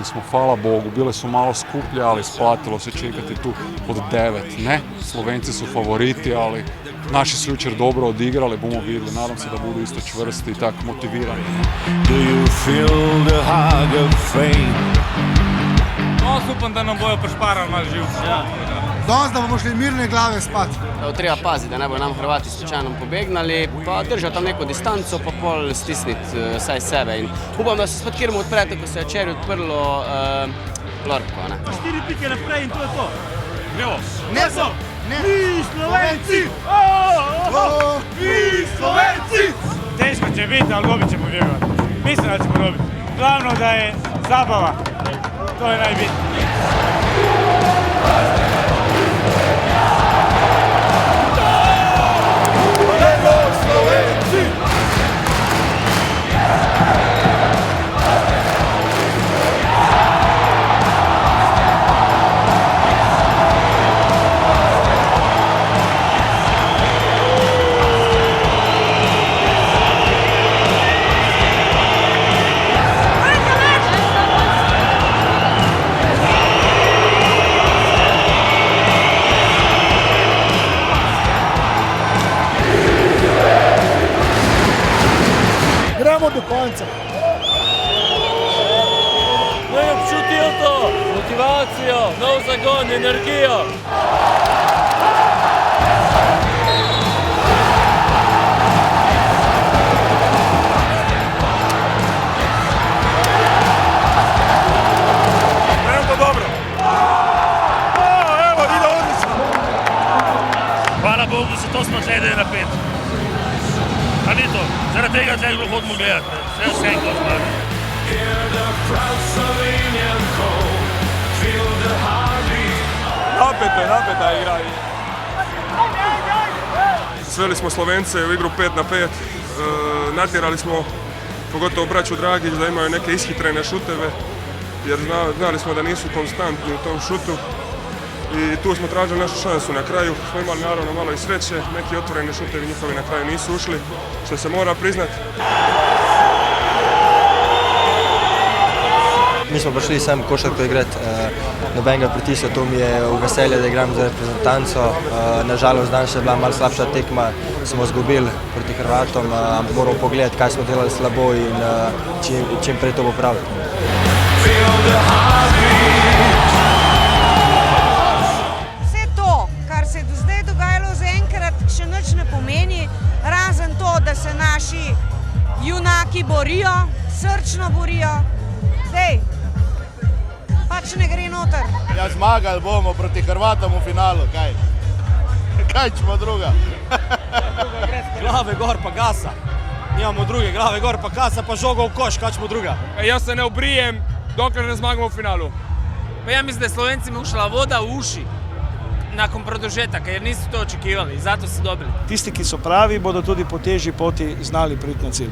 favoriti smo, hvala Bogu, bile su malo skuplje, ali isplatilo se čekati tu od 9. Ne, Slovenci su favoriti, ali naši su jučer dobro odigrali, bomo vidjeli, nadam se da budu isto čvrsti i tako motivirani. Do you feel the hug of fame? Upam da nam bojo prišparali malo živce. Danes, da bomo šli mirne glave spat. Treba paziti, da ne bojo nam Hrvati slučajno pobegnali, pa držati tam neko distanco, pa pol stisniti vsaj sebe. In upam, da se spet kjermo odprete, ko se je včeraj odprlo Lorko. 4 pike naprej in to je to. Evo. Ne so! Mi Slovenci! Mi Slovenci! Teško će biti, ali dobit ćemo vjerovati. Mislim da ćemo dobiti. Glavno da je zabava. To je najbitnije. Gremo do konca. Ne občutijo to, motivacijo, nov zagon, energijo. Gremo to dobro. Evo, ide odlično. Hvala Bogu, se to smo gledali na 5. A ni to, zaradi tega zdaj hodimo gledati, vse enko zmaga. Napeta igra. Sveli smo Slovence u igru 5-5, natjerali smo pogotovo braću Dragić da imaju neke ishitrene šuteve, jer znali smo da nisu konstantni u tom šutu. I tu smo tražili našu šansu. Na kraju smo imali naravno malo i sreće, neki otvoreni šutevi njihovi na kraju nisu ušli, što se mora priznati. Mi smo prišli sem košarko igrati, nobenega pritiska, to mi je v veselje, da igram za reprezentanco. Nažalost, danes je bila malo slabša tekma, smo izgubili proti Hrvatom, ampak moramo pogledati, kaj smo delali slabo in čim prej to popraviti. Še nič ne pomeni, razen to, da se naši junaki borijo, srčno borijo. Dej, pač ne gre noter. Ja, zmagali bomo proti Hrvatom v finalu, kaj? Kaj ćemo druga? Glave gor pa gasa. Nimamo druge, glave gor pa gasa, pa žoga v koš, kaj ćemo druga? Jaz se ne obrijem, dokler ne zmagamo v finalu. Pa ja mislim da je Slovencima ušla voda u uši nakon produžetaka, jer nisu to očekivali i zato su dobili. Tisti, ki so pravi, bodo tudi po težji poti znali priti na cilj.